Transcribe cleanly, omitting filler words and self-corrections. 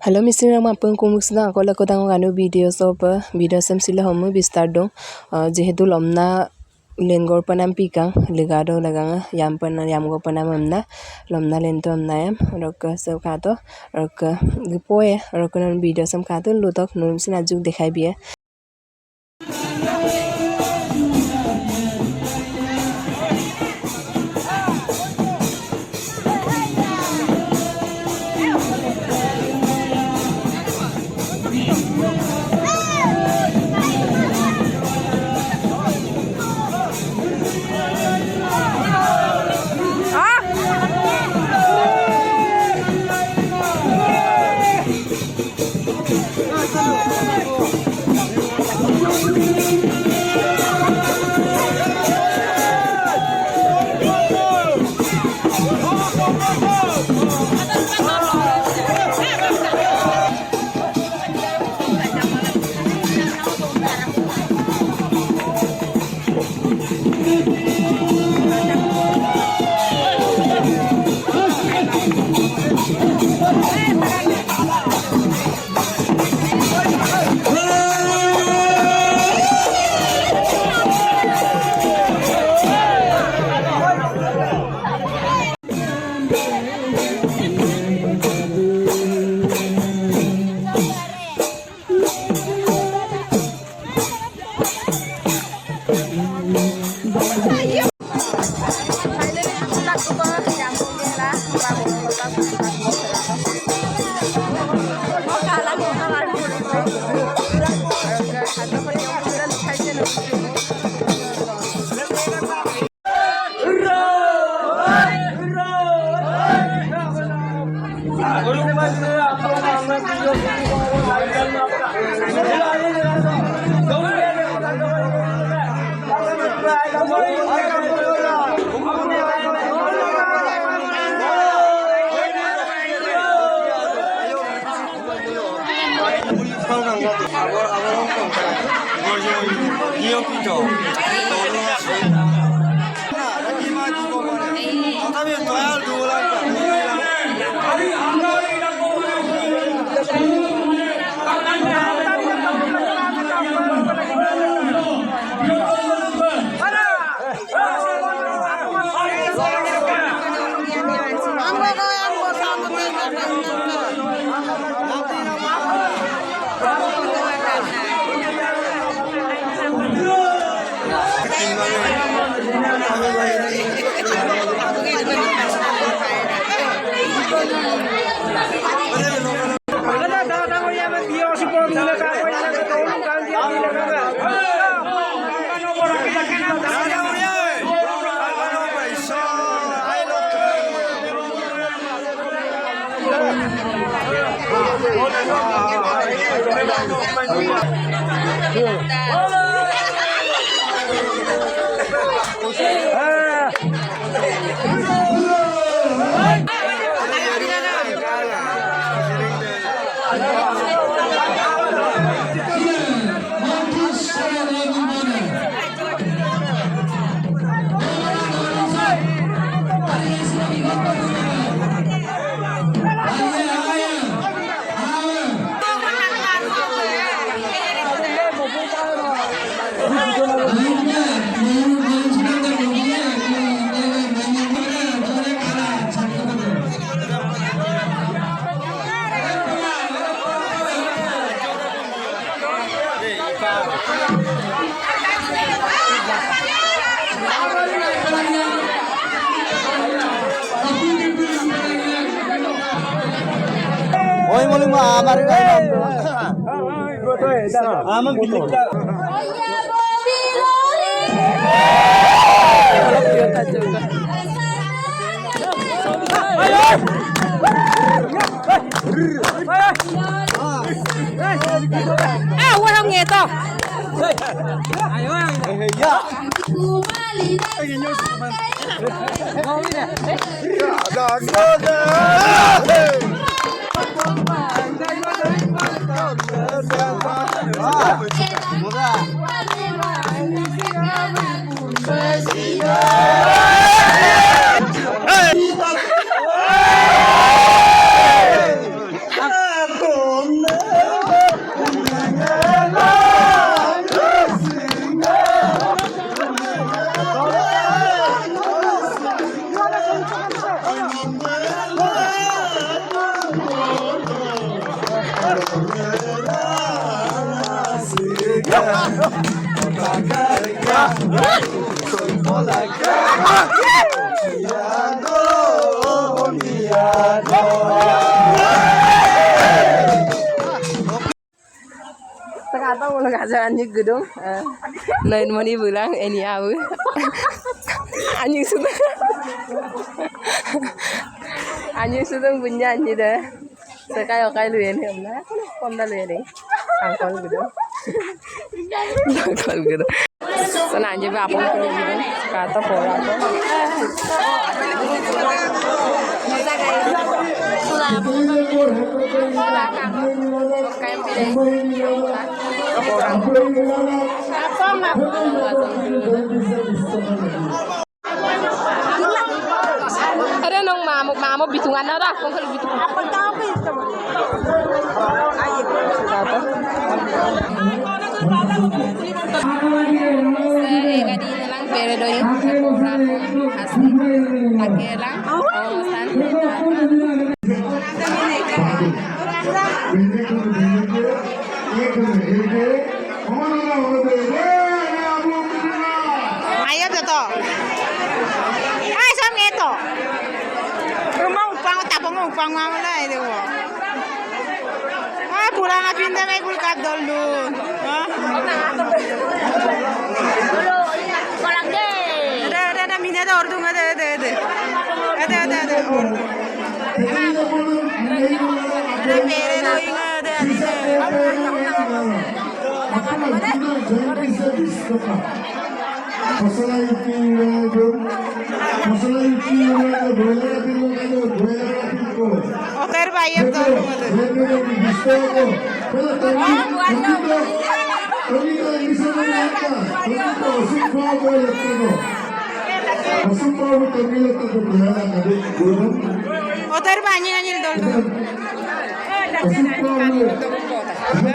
Halo Mr. Rama pun kumusna aku lakukan tanggung anu video sopa video sem sila homo bistar dong jehetu lomna lengor panam pikang legado lagang yam pan yam go panam amna lomna lento amna yam rok so kato rok gipoe rok nan video sem kato lutok num sin ajuk dekhai biya Oi, mau lima abar kan? Aman kita. Wah nghe to. Sekarang mau ngajar anjing gedung, lain mau dibilang ini aku, anjing sudah punya anjing dah, sekai lu ini, aku kom dah lu ini, angkol gedung, angkol gedung, sana anjing apa pun gedung, kata pola tu. Ada nong mamuk bitungan ada, kong kalau bitung apa tahu itu. Ega di lang peredoy koran asli takelang san. Ayo to. Ay sam ngeto. Rumah upang tapong upang wala itu. Ah pulang na pinda may kulkat dolu. Ah. Kolang de. Ada minda da ordu ada. Ada ordu. Ada pere do inga ada. Hotel bayar dulu. Hotel banyak nyanyi dulu.